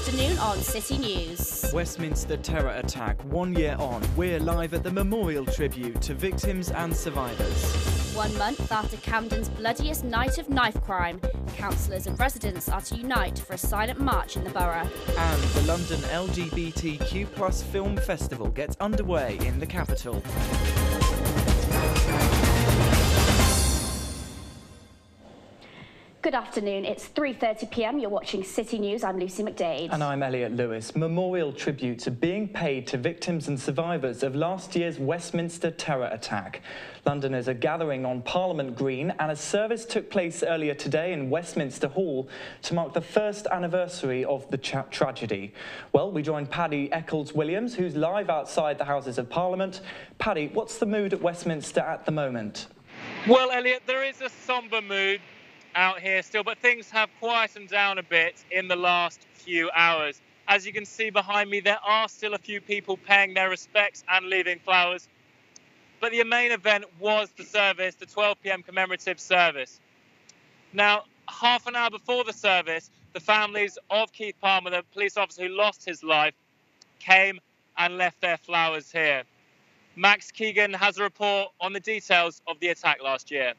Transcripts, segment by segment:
afternoon on City News. Westminster terror attack 1 year on. We're live at the memorial tribute to victims and survivors. 1 month after Camden's bloodiest night of knife crime, councillors and residents are to unite for a silent march in the borough. And the London LGBTQ+ Film Festival gets underway in the capital. Good afternoon, it's 3:30 p.m. You're watching City News. I'm Lucy McDade. And I'm Elliot Lewis. Memorial tributes are being paid to victims and survivors of last year's Westminster terror attack. Londoners are gathering on Parliament Green, and a service took place earlier today in Westminster Hall to mark the first anniversary of the tragedy. Well, we joined Paddy Eccles-Williams, who's live outside the Houses of Parliament. Paddy, what's the mood at Westminster at the moment? Well, Elliot, there is a sombre mood out here still, but things have quietened down a bit in the last few hours. As you can see behind me, there are still a few people paying their respects and leaving flowers. But the main event was the service, the 12 p.m. commemorative service. Now, half an hour before the service, the families of Keith Palmer, the police officer who lost his life, came and left their flowers here. Max Keegan has a report on the details of the attack last year.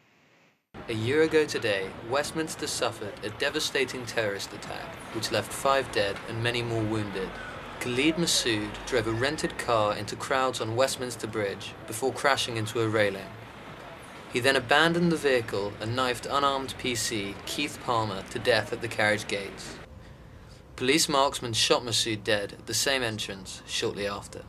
A year ago today, Westminster suffered a devastating terrorist attack, which left 5 dead and many more wounded. Khalid Masood drove a rented car into crowds on Westminster Bridge before crashing into a railing. He then abandoned the vehicle and knifed unarmed PC Keith Palmer to death at the carriage gates. Police marksmen shot Masood dead at the same entrance shortly after.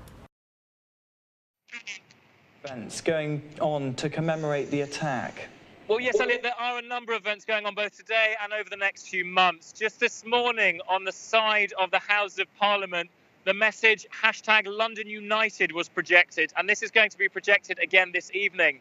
Events going on to commemorate the attack. Well, yes, Elliot, there are a number of events going on both today and over the next few months. Just this morning, on the side of the Houses of Parliament, the message #LondonUnited was projected, and this is going to be projected again this evening.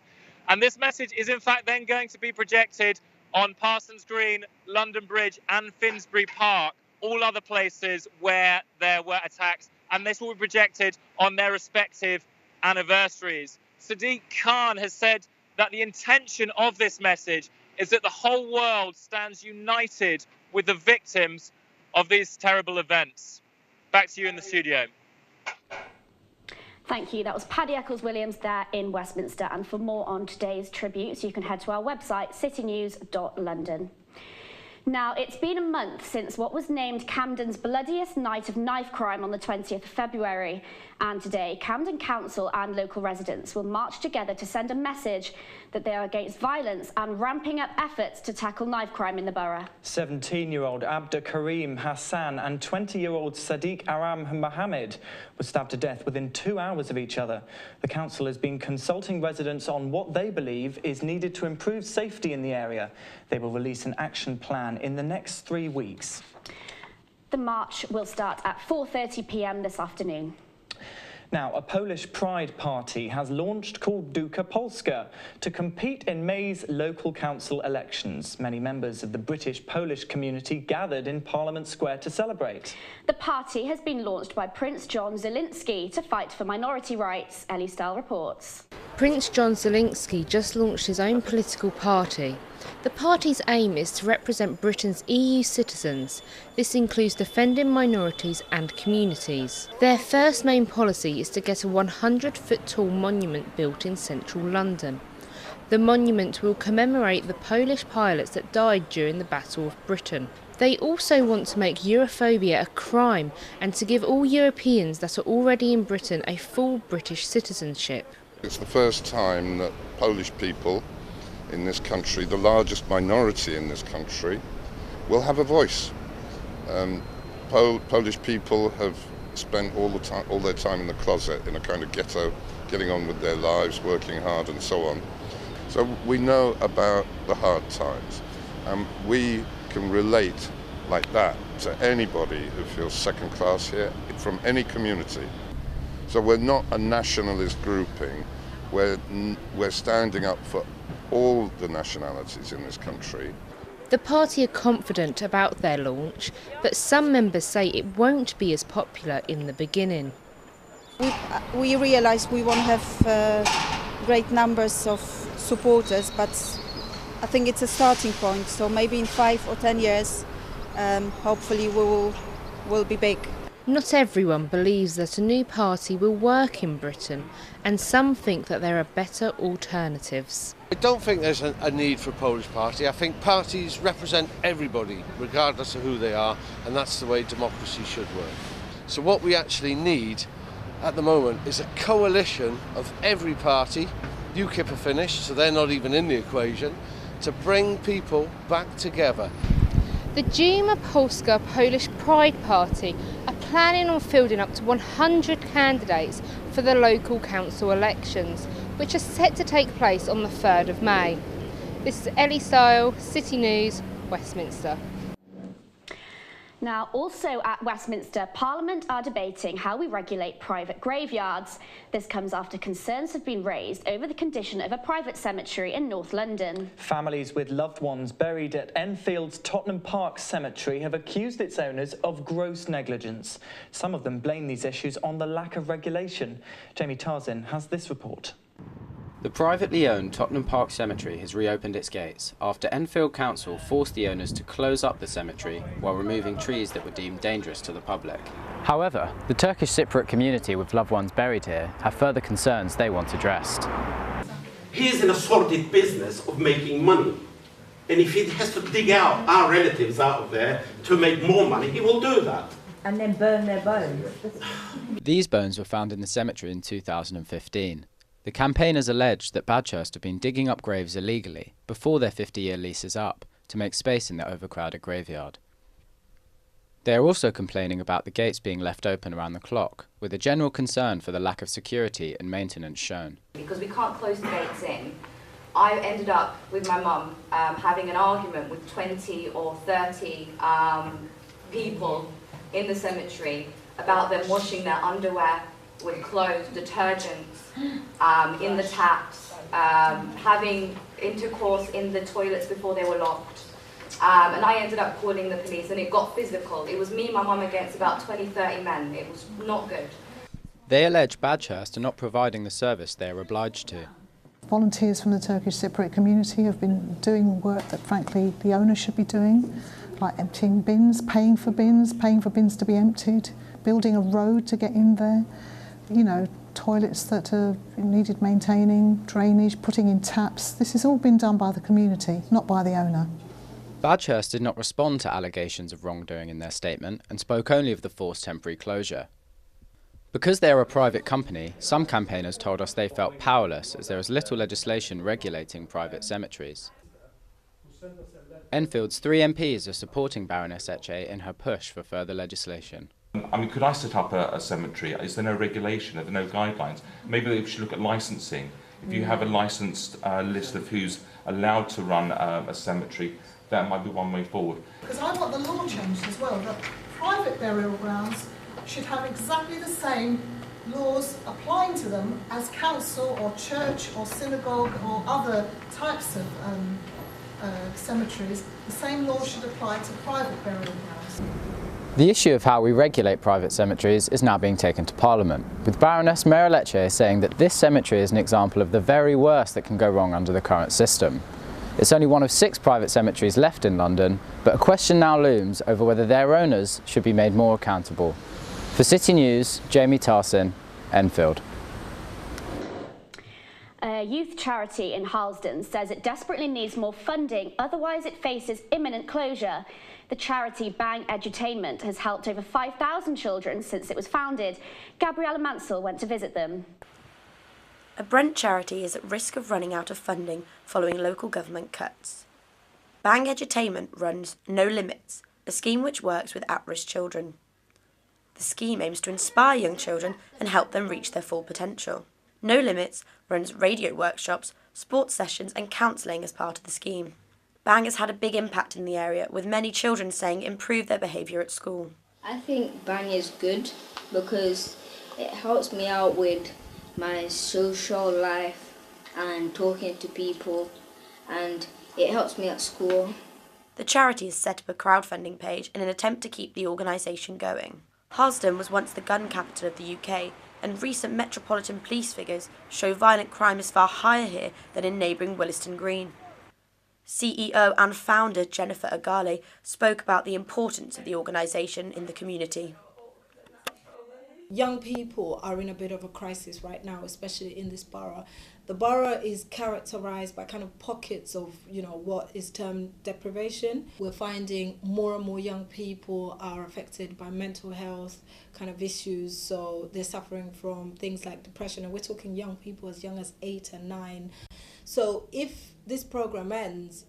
And this message is, in fact, then going to be projected on Parsons Green, London Bridge and Finsbury Park, all other places where there were attacks, and this will be projected on their respective anniversaries. Sadiq Khan has said that the intention of this message is that the whole world stands united with the victims of these terrible events. Back to you in the studio. Thank you. That was Paddy Eccles-Williams there in Westminster. And for more on today's tributes, you can head to our website, citynews.london. Now, it's been a month since what was named Camden's bloodiest night of knife crime on the 20th of February. And today, Camden Council and local residents will march together to send a message that they are against violence and ramping up efforts to tackle knife crime in the borough. 17-year-old Abda Karim Hassan and 20-year-old Sadiq Aram Mohammed were stabbed to death within 2 hours of each other. The council has been consulting residents on what they believe is needed to improve safety in the area. They will release an action plan in the next 3 weeks. The march will start at 4:30 p.m. this afternoon. Now, a Polish pride party has launched called Duka Polska to compete in May's local council elections. Many members of the British-Polish community gathered in Parliament Square to celebrate. The party has been launched by Prince John Zelensky to fight for minority rights. Ellie Style reports. Prince John Zelensky just launched his own political party. The party's aim is to represent Britain's EU citizens. This includes defending minorities and communities. Their first main policy is to get a 100-foot-tall monument built in central London. The monument will commemorate the Polish pilots that died during the Battle of Britain. They also want to make Europhobia a crime and to give all Europeans that are already in Britain a full British citizenship. It's the first time that Polish people in this country, the largest minority in this country, will have a voice. Polish people have spent all their time in the closet in a kind of ghetto, getting on with their lives, working hard and so on. So we know about the hard times, and we can relate like that to anybody who feels second class here from any community. So we're not a nationalist grouping, we're standing up for all the nationalities in this country. The party are confident about their launch, but some members say it won't be as popular in the beginning. We realise we won't have great numbers of supporters, but I think it's a starting point. So maybe in 5 or 10 years, hopefully we will will be big. Not everyone believes that a new party will work in Britain, and some think that there are better alternatives. I don't think there's a need for a Polish party. I think parties represent everybody, regardless of who they are, and that's the way democracy should work. So what we actually need at the moment is a coalition of every party. UKIP are finished, so they're not even in the equation, to bring people back together. The Duma Polska Polish Pride Party are planning on fielding up to 100 candidates for the local council elections, which are set to take place on the 3rd of May. This is Ellie Style, City News, Westminster. Now, also at Westminster, Parliament are debating how we regulate private graveyards. This comes after concerns have been raised over the condition of a private cemetery in North London. Families with loved ones buried at Enfield's Tottenham Park Cemetery have accused its owners of gross negligence. Some of them blame these issues on the lack of regulation. Jamie Tarzin has this report. The privately owned Tottenham Park Cemetery has reopened its gates after Enfield Council forced the owners to close up the cemetery while removing trees that were deemed dangerous to the public. However, the Turkish Cypriot community with loved ones buried here have further concerns they want addressed. He is in a sordid business of making money. And if he has to dig out our relatives out of there to make more money, he will do that. And then burn their bones. These bones were found in the cemetery in 2015. The campaigners alleged that Badghurst have been digging up graves illegally before their 50-year lease is up to make space in their overcrowded graveyard. They are also complaining about the gates being left open around the clock, with a general concern for the lack of security and maintenance shown. Because we can't close the gates in, I ended up with my mum having an argument with 20 or 30 people in the cemetery about them washing their underwear with clothes, detergents in the taps, having intercourse in the toilets before they were locked. And I ended up calling the police, and it got physical. It was me and my mum against about 20, 30 men. It was not good. They allege Badghurst are not providing the service they are obliged to. Volunteers from the Turkish Cypriot community have been doing work that frankly the owner should be doing, like emptying bins, paying for bins to be emptied, building a road to get in there. You know, toilets that are needed maintaining, drainage, putting in taps. This has all been done by the community, not by the owner. Badghurst did not respond to allegations of wrongdoing in their statement and spoke only of the forced temporary closure. Because they are a private company, some campaigners told us they felt powerless as there is little legislation regulating private cemeteries. Enfield's 3 MPs are supporting Baroness Etche in her push for further legislation. I mean, could I set up a cemetery? Is there no regulation? Are there no guidelines? Maybe we should look at licensing. If you have a licensed list of who's allowed to run a cemetery, that might be one way forward. Because I want the law changed as well, that private burial grounds should have exactly the same laws applying to them as council or church or synagogue or other types of cemeteries. The same laws should apply to private burial grounds. The issue of how we regulate private cemeteries is now being taken to Parliament, with Baroness Meryl Etche saying that this cemetery is an example of the very worst that can go wrong under the current system. It's only one of 6 private cemeteries left in London, but a question now looms over whether their owners should be made more accountable. For City News, Jamie Tarsin, Enfield. A youth charity in Harlesden says it desperately needs more funding, otherwise it faces imminent closure. The charity Bang Edutainment has helped over 5,000 children since it was founded. Gabriella Mansell went to visit them. A Brent charity is at risk of running out of funding following local government cuts. Bang Edutainment runs No Limits, a scheme which works with at-risk children. The scheme aims to inspire young children and help them reach their full potential. No Limits runs radio workshops, sports sessions and counselling as part of the scheme. Bang has had a big impact in the area, with many children saying it improved their behaviour at school. I think Bang is good because it helps me out with my social life and talking to people, and it helps me at school. The charity has set up a crowdfunding page in an attempt to keep the organisation going. Harlesden was once the gun capital of the UK, and recent Metropolitan Police figures show violent crime is far higher here than in neighbouring Willesden Green. CEO and founder Jennifer Agali spoke about the importance of the organisation in the community. Young people are in a bit of a crisis right now, especially in this borough. The borough is characterised by kind of pockets of, what is termed deprivation. We're finding more and more young people are affected by mental health kind of issues, so they're suffering from things like depression, and we're talking young people as young as 8 and 9. So if this programme ends,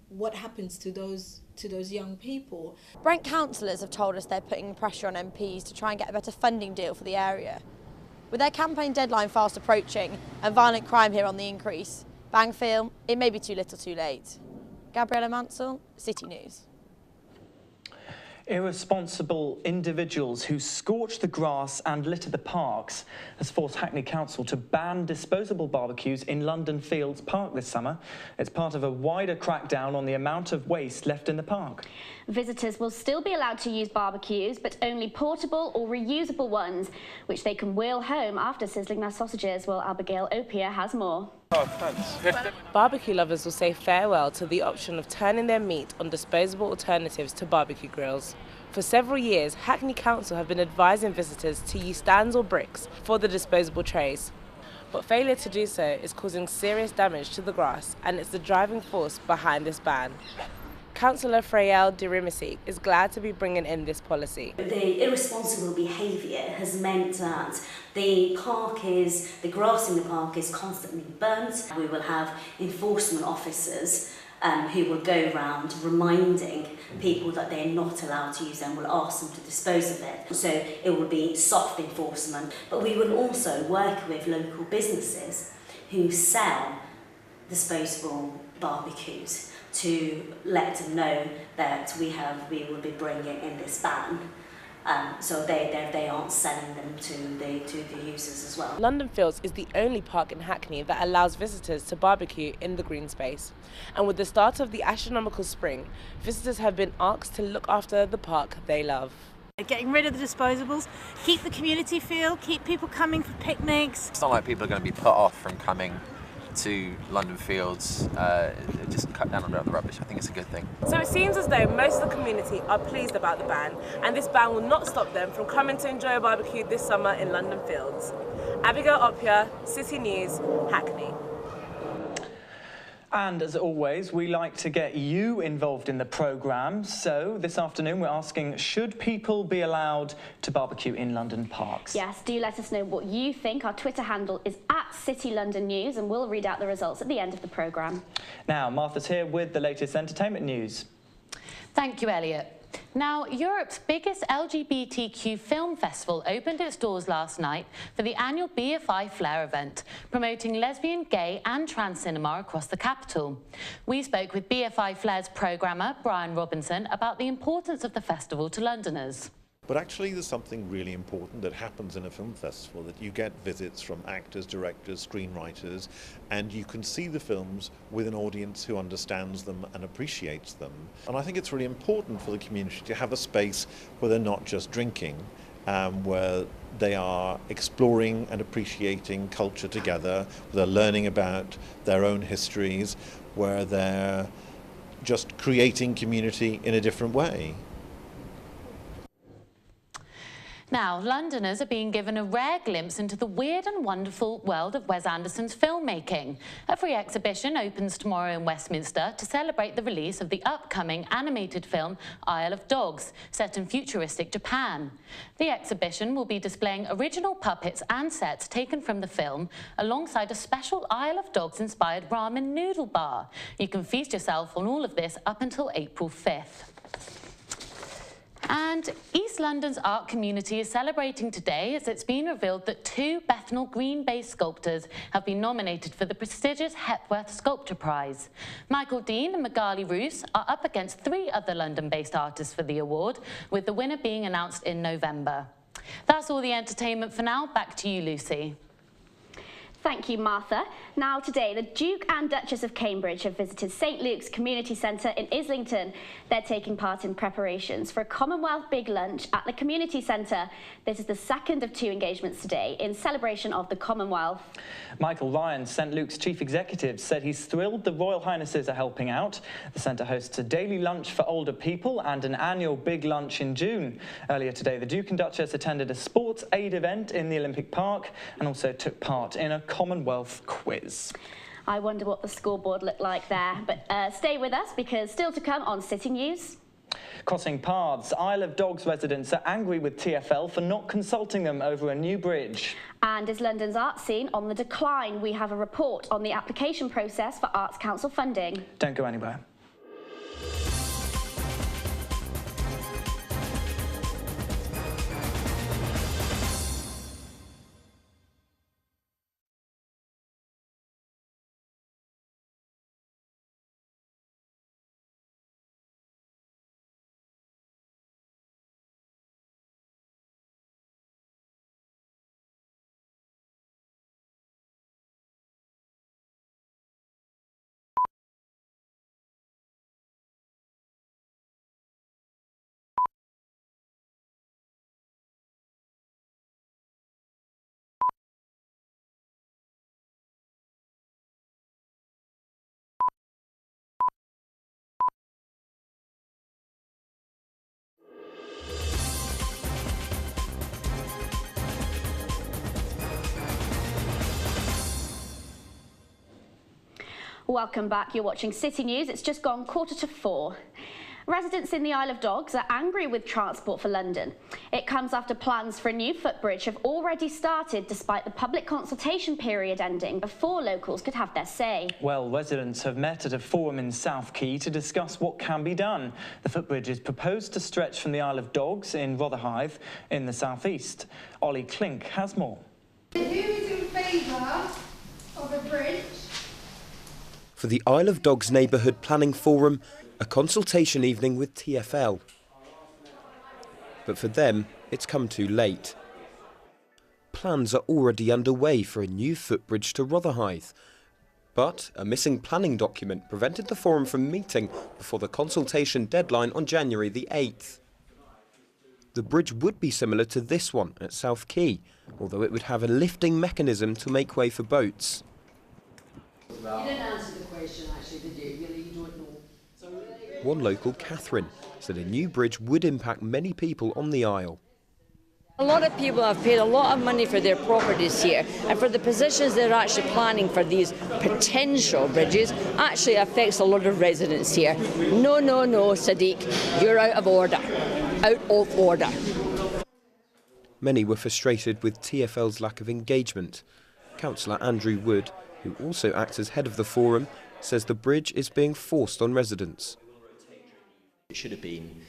what happens to those young people? Brent councillors have told us they're putting pressure on MPs to try and get a better funding deal for the area. With their campaign deadline fast approaching and violent crime here on the increase, Bang feel it may be too little too late. Gabriella Mansell, City News. Irresponsible individuals who scorch the grass and litter the parks has forced Hackney Council to ban disposable barbecues in London Fields Park this summer. It's part of a wider crackdown on the amount of waste left in the park. Visitors will still be allowed to use barbecues, but only portable or reusable ones, which they can wheel home after sizzling their sausages. Well, Abigail Opia has more. Barbecue lovers will say farewell to the option of turning their meat on disposable alternatives to barbecue grills. For several years, Hackney Council have been advising visitors to use stands or bricks for the disposable trays. But failure to do so is causing serious damage to the grass, and it's the driving force behind this ban. Councillor Frayel Dirimisi is glad to be bringing in this policy. The irresponsible behaviour has meant that the grass in the park is constantly burnt. We will have enforcement officers who will go around reminding people that they're not allowed to use them, will ask them to dispose of it. So it will be soft enforcement, but we will also work with local businesses who sell disposable barbecues to let them know that we will be bringing in this ban, so they aren't selling them to the users as well. London Fields is the only park in Hackney that allows visitors to barbecue in the green space. And with the start of the astronomical spring, visitors have been asked to look after the park they love. Getting rid of the disposables, keep the community feel, keep people coming for picnics. It's not like people are going to be put off from coming to London Fields, just cut down on the rubbish. I think it's a good thing. So it seems as though most of the community are pleased about the ban, and this ban will not stop them from coming to enjoy a barbecue this summer in London Fields. Abigail Opia, City News, Hackney. And as always, we like to get you involved in the programme. So this afternoon we're asking, should people be allowed to barbecue in London parks? Yes, do let us know what you think. Our Twitter handle is @CityLondonNews, and we'll read out the results at the end of the programme. Now, Martha's here with the latest entertainment news. Thank you, Elliot. Now, Europe's biggest LGBTQ film festival opened its doors last night for the annual BFI Flair event, promoting lesbian, gay and trans cinema across the capital. We spoke with BFI Flair's programmer, Brian Robinson, about the importance of the festival to Londoners. But actually there's something really important that happens in a film festival, that you get visits from actors, directors, screenwriters, and you can see the films with an audience who understands them and appreciates them. And I think it's really important for the community to have a space where they're not just drinking, where they are exploring and appreciating culture together, where they're learning about their own histories, where they're just creating community in a different way. Now, Londoners are being given a rare glimpse into the weird and wonderful world of Wes Anderson's filmmaking. A free exhibition opens tomorrow in Westminster to celebrate the release of the upcoming animated film Isle of Dogs, set in futuristic Japan. The exhibition will be displaying original puppets and sets taken from the film, alongside a special Isle of Dogs-inspired ramen noodle bar. You can feast yourself on all of this up until April 5th. And East London's art community is celebrating today as it's been revealed that 2 Bethnal Green-based sculptors have been nominated for the prestigious Hepworth Sculpture Prize. Michael Dean and Magali Roos are up against 3 other London-based artists for the award, with the winner being announced in November. That's all the entertainment for now. Back to you, Lucy. Thank you, Martha. Now today, the Duke and Duchess of Cambridge have visited St Luke's Community Centre in Islington. They're taking part in preparations for a Commonwealth Big Lunch at the Community Centre. This is the second of 2 engagements today in celebration of the Commonwealth. Michael Ryan, St Luke's chief executive, said he's thrilled the Royal Highnesses are helping out. The centre hosts a daily lunch for older people and an annual Big Lunch in June. Earlier today, the Duke and Duchess attended a sports aid event in the Olympic Park and also took part in a Commonwealth quiz. I wonder what the scoreboard looked like there, but stay with us because still to come on City News. Crossing paths, Isle of Dogs residents are angry with TfL for not consulting them over a new bridge. And is London's arts scene on the decline? We have a report on the application process for Arts Council funding. Don't go anywhere. Welcome back. You're watching City News. It's just gone 4:45. Residents in the Isle of Dogs are angry with Transport for London. It comes after plans for a new footbridge have already started despite the public consultation period ending before locals could have their say. Well, residents have met at a forum in South Quay to discuss what can be done. The footbridge is proposed to stretch from the Isle of Dogs in Rotherhithe in the southeast. Ollie Klink has more. Who is in favour of a bridge? For the Isle of Dogs Neighbourhood Planning Forum, a consultation evening with TfL. But for them, it's come too late. Plans are already underway for a new footbridge to Rotherhithe. But a missing planning document prevented the forum from meeting before the consultation deadline on January the 8th. The bridge would be similar to this one at South Quay, although it would have a lifting mechanism to make way for boats. You didn't answer the question, actually, did you? You don't know. One local, Catherine, said a new bridge would impact many people on the Isle. A lot of people have paid a lot of money for their properties here, and for the positions they're actually planning for these potential bridges actually affects a lot of residents here. No, no, no, Sadiq, you're out of order. Out of order. Many were frustrated with TfL's lack of engagement. Councillor Andrew Wood, who also acts as head of the forum, says the bridge is being forced on residents. It should have been,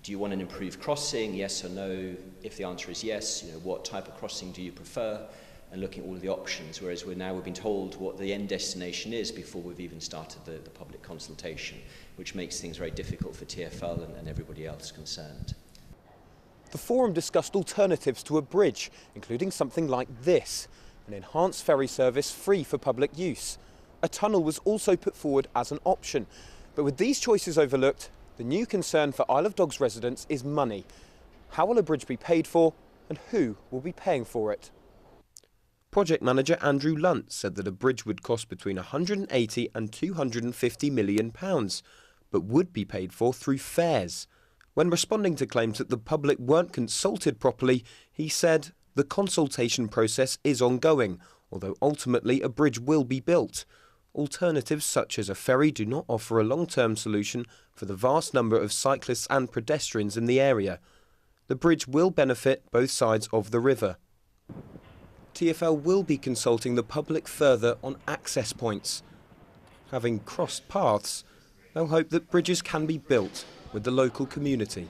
do you want an improved crossing, yes or no? If the answer is yes, what type of crossing do you prefer? And looking at all of the options, whereas we've been told what the end destination is before we've even started the public consultation, which makes things very difficult for TfL and everybody else concerned. The forum discussed alternatives to a bridge, including something like this, an enhanced ferry service free for public use. A tunnel was also put forward as an option. But with these choices overlooked, the new concern for Isle of Dogs residents is money. How will a bridge be paid for, and who will be paying for it? Project manager Andrew Lunt said that a bridge would cost between £180 and £250 million, but would be paid for through fares. When responding to claims that the public weren't consulted properly, he said, "The consultation process is ongoing, although ultimately a bridge will be built. Alternatives such as a ferry do not offer a long-term solution for the vast number of cyclists and pedestrians in the area. The bridge will benefit both sides of the river." TfL will be consulting the public further on access points. Having crossed paths, they'll hope that bridges can be built with the local community.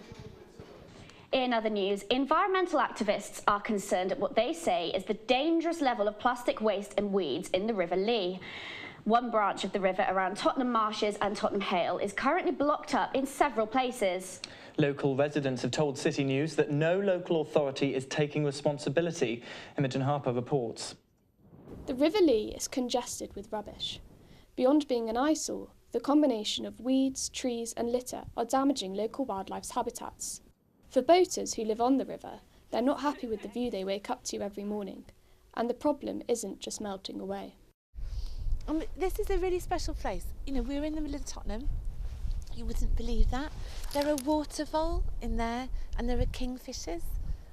In other news, environmental activists are concerned at what they say is the dangerous level of plastic waste and weeds in the River Lee. One branch of the river around Tottenham Marshes and Tottenham Hale is currently blocked up in several places. Local residents have told City News that no local authority is taking responsibility. Imogen Harper reports. The River Lee is congested with rubbish. Beyond being an eyesore, the combination of weeds, trees and litter are damaging local wildlife's habitats. For boaters who live on the river, they're not happy with the view they wake up to every morning, and the problem isn't just melting away. This is a really special place. You know, we're in the middle of Tottenham. You wouldn't believe that. There are watervole in there and there are kingfishers.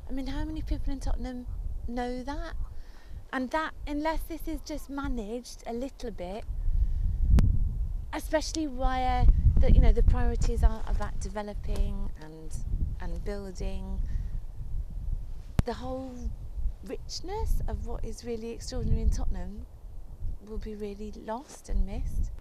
I mean, how many people in Tottenham know that? And that, unless this is just managed a little bit, especially where the priorities are about developing and building, the whole richness of what is really extraordinary in Tottenham will be really lost and missed.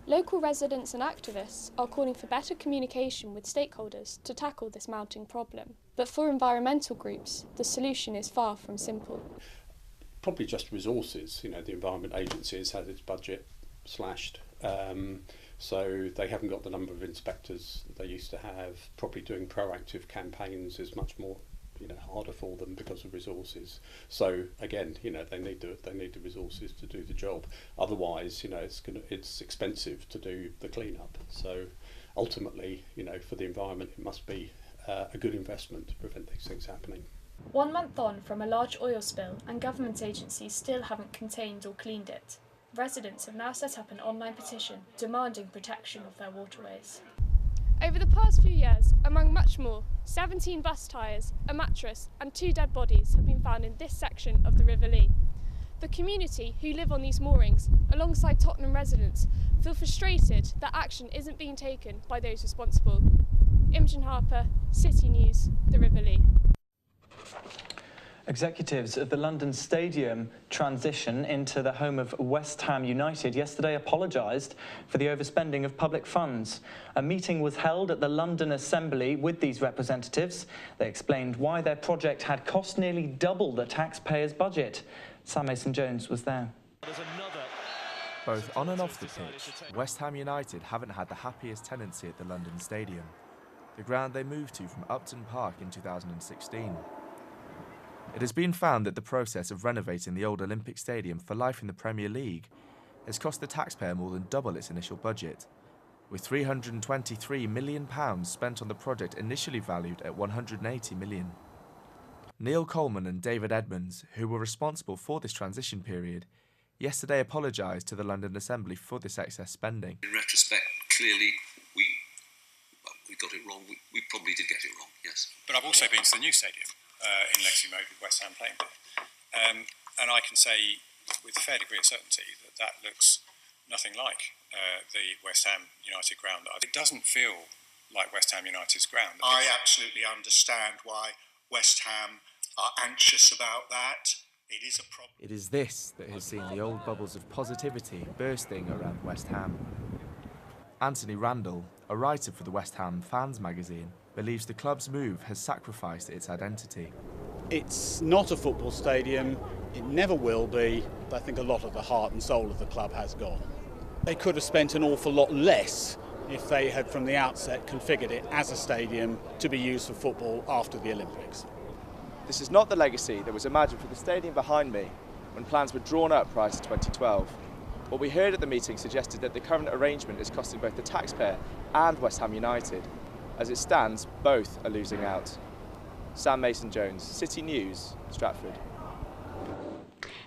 Local residents and activists are calling for better communication with stakeholders to tackle this mounting problem. But for environmental groups, the solution is far from simple. Probably just resources. You know, the Environment Agency has had its budget slashed, so they haven't got the number of inspectors they used to have. Probably doing proactive campaigns is much more harder for them because of resources. So again, they need the resources to do the job. Otherwise, it's expensive to do the cleanup. So ultimately, for the environment, it must be a good investment to prevent these things happening. 1 month on from a large oil spill, and government agencies still haven't contained or cleaned it. Residents have now set up an online petition demanding protection of their waterways. Over the past few years, among much more, 17 bus tyres, a mattress and 2 dead bodies have been found in this section of the River Lee. The community who live on these moorings, alongside Tottenham residents, feel frustrated that action isn't being taken by those responsible. Imogen Harper, City News, the River Lee. Executives of the London Stadium transition into the home of West Ham United yesterday apologised for the overspending of public funds. A meeting was held at the London Assembly with these representatives. They explained why their project had cost nearly double the taxpayers' budget. Sam Mason-Jones was there. Both on and off the pitch, West Ham United haven't had the happiest tenancy at the London Stadium, the ground they moved to from Upton Park in 2016. It has been found that the process of renovating the old Olympic Stadium for life in the Premier League has cost the taxpayer more than double its initial budget, with £323 million spent on the project initially valued at £180 million. Neil Coleman and David Edmonds, who were responsible for this transition period, yesterday apologised to the London Assembly for this excess spending. In retrospect, clearly we got it wrong. We probably did get it wrong, yes. But I've also been to the new stadium in Legacy Mode with West Ham playing there. And I can say with a fair degree of certainty that looks nothing like the West Ham United ground. It doesn't feel like West Ham United's ground. I absolutely understand why West Ham are anxious about that. It is a problem. It is this that has seen the old bubbles of positivity bursting around West Ham. Anthony Randall, a writer for the West Ham Fans magazine, believes the club's move has sacrificed its identity. It's not a football stadium, it never will be, but I think a lot of the heart and soul of the club has gone. They could have spent an awful lot less if they had from the outset configured it as a stadium to be used for football after the Olympics. This is not the legacy that was imagined for the stadium behind me when plans were drawn up prior to 2012. What we heard at the meeting suggested that the current arrangement is costing both the taxpayer and West Ham United. As it stands, both are losing out. Sam Mason-Jones, City News, Stratford.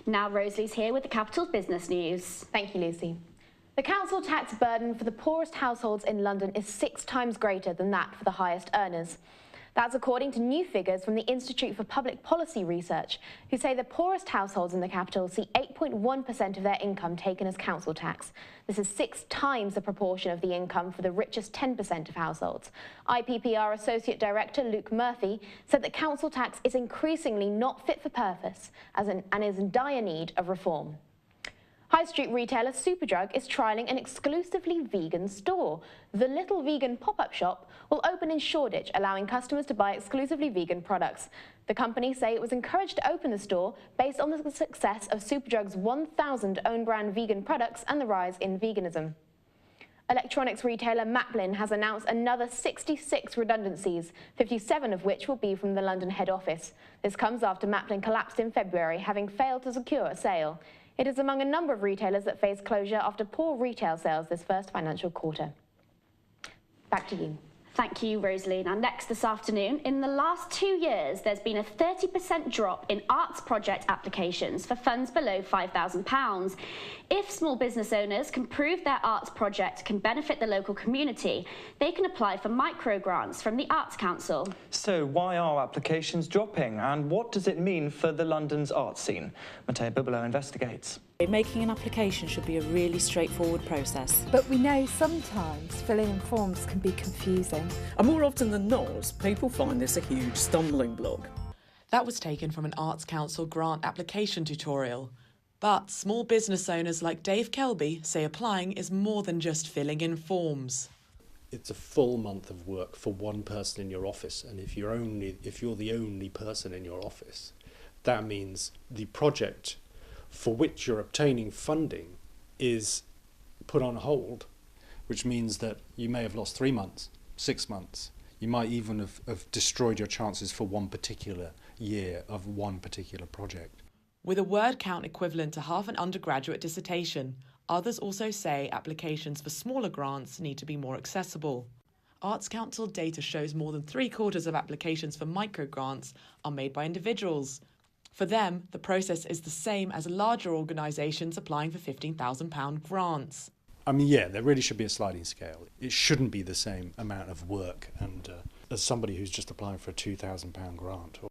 Now Rosalie's here with the Capital's business news. Thank you, Lucy. The council tax burden for the poorest households in London is 6 times greater than that for the highest earners. That's according to new figures from the Institute for Public Policy Research, who say the poorest households in the capital see 8.1% of their income taken as council tax. This is 6 times the proportion of the income for the richest 10% of households. IPPR Associate Director Luke Murphy said that council tax is increasingly not fit for purpose and is in dire need of reform. High street retailer Superdrug is trialling an exclusively vegan store. The Little Vegan pop-up shop will open in Shoreditch, allowing customers to buy exclusively vegan products. The company say it was encouraged to open the store based on the success of Superdrug's 1,000 own-brand vegan products and the rise in veganism. Electronics retailer Maplin has announced another 66 redundancies, 57 of which will be from the London head office. This comes after Maplin collapsed in February, having failed to secure a sale. It is among a number of retailers that face closure after poor retail sales this first financial quarter. Back to you. Thank you, Rosalie. Now, next this afternoon, in the last 2 years, there's been a 30% drop in arts project applications for funds below £5,000. If small business owners can prove their arts project can benefit the local community, they can apply for micro grants from the Arts Council. So why are applications dropping, and what does it mean for the London's arts scene? Matteo Bubalo investigates. Making an application should be a really straightforward process. But we know sometimes filling in forms can be confusing. And more often than not, people find this a huge stumbling block. That was taken from an Arts Council grant application tutorial. But small business owners like Dave Kelby say applying is more than just filling in forms. It's a full month of work for one person in your office, and if you're the only person in your office, that means the project for which you're obtaining funding is put on hold, which means that you may have lost 3 months, 6 months. You might even have destroyed your chances for one particular year of one particular project. With a word count equivalent to half an undergraduate dissertation, others also say applications for smaller grants need to be more accessible. Arts Council data shows more than 3/4 of applications for micro grants are made by individuals. For them, the process is the same as larger organisations applying for £15,000 grants. I mean, yeah, there really should be a sliding scale. It shouldn't be the same amount of work and as somebody who's just applying for a £2,000 grant.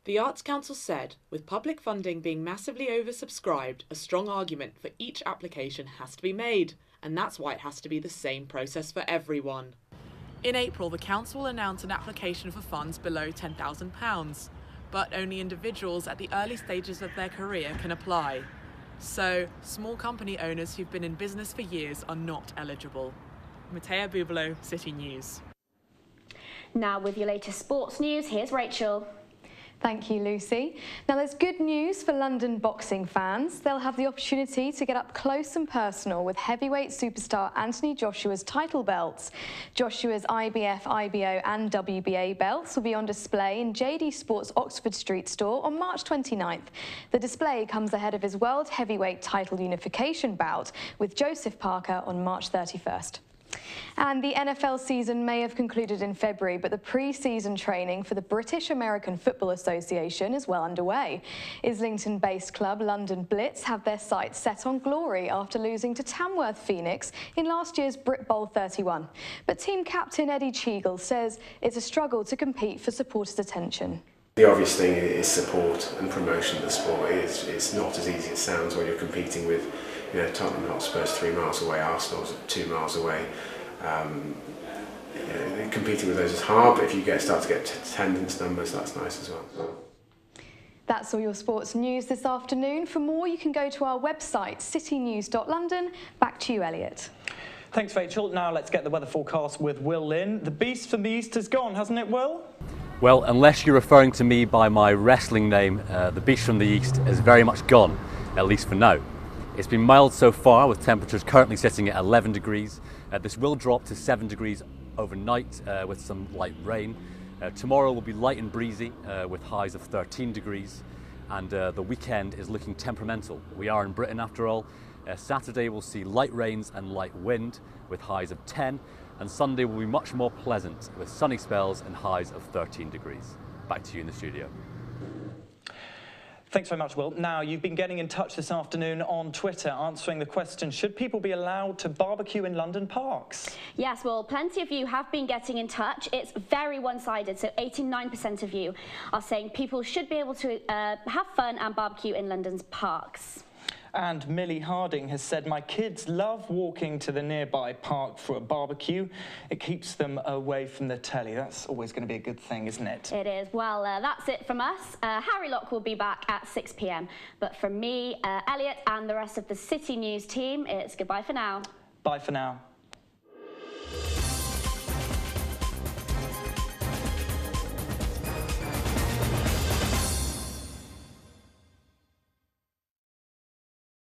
The Arts Council said, with public funding being massively oversubscribed, a strong argument for each application has to be made, and that's why it has to be the same process for everyone. In April, the Council will announce an application for funds below £10,000. But only individuals at the early stages of their career can apply. So, small company owners who've been in business for years are not eligible. Matteo Bubalo, City News. Now with your latest sports news, here's Rachel. Thank you, Lucy. Now, there's good news for London boxing fans. They'll have the opportunity to get up close and personal with heavyweight superstar Anthony Joshua's title belts. Joshua's IBF, IBO and WBA belts will be on display in JD Sports Oxford Street store on March 29th. The display comes ahead of his world heavyweight title unification bout with Joseph Parker on March 31st. And the NFL season may have concluded in February, but the pre-season training for the British American Football Association is well underway. Islington-based club London Blitz have their sights set on glory after losing to Tamworth Phoenix in last year's Brit Bowl 31. But team captain Eddie Cheagle says it's a struggle to compete for supporters' attention. The obvious thing is support and promotion of the sport. It's not as easy as it sounds when you're competing with, you know, Tottenham Hotspur's 3 miles away, Arsenal's 2 miles away. Competing with those is hard, but if you start to get attendance numbers, that's nice as well. That's all your sports news this afternoon. For more, you can go to our website, citynews.london. Back to you, Elliot. Thanks, Rachel. Now let's get the weather forecast with Will Lynn. The beast from the east has gone, hasn't it, Will? Well, unless you're referring to me by my wrestling name, the beast from the east is very much gone, at least for now. It's been mild so far, with temperatures currently sitting at 11 degrees. This will drop to 7 degrees overnight with some light rain. Tomorrow will be light and breezy with highs of 13 degrees. And the weekend is looking temperamental. We are in Britain after all. Saturday will see light rains and light wind with highs of 10. And Sunday will be much more pleasant with sunny spells and highs of 13 degrees. Back to you in the studio. Thanks very much, Will. Now, you've been getting in touch this afternoon on Twitter answering the question, should people be allowed to barbecue in London parks? Yes, well, plenty of you have been getting in touch. It's very one-sided, so 89% of you are saying people should be able to have fun and barbecue in London's parks. And Millie Harding has said, my kids love walking to the nearby park for a barbecue. It keeps them away from the telly. That's always going to be a good thing, isn't it? It is. Well, that's it from us. Harry Locke will be back at 6 p.m. But from me, Elliot and the rest of the City News team, it's goodbye for now. Bye for now.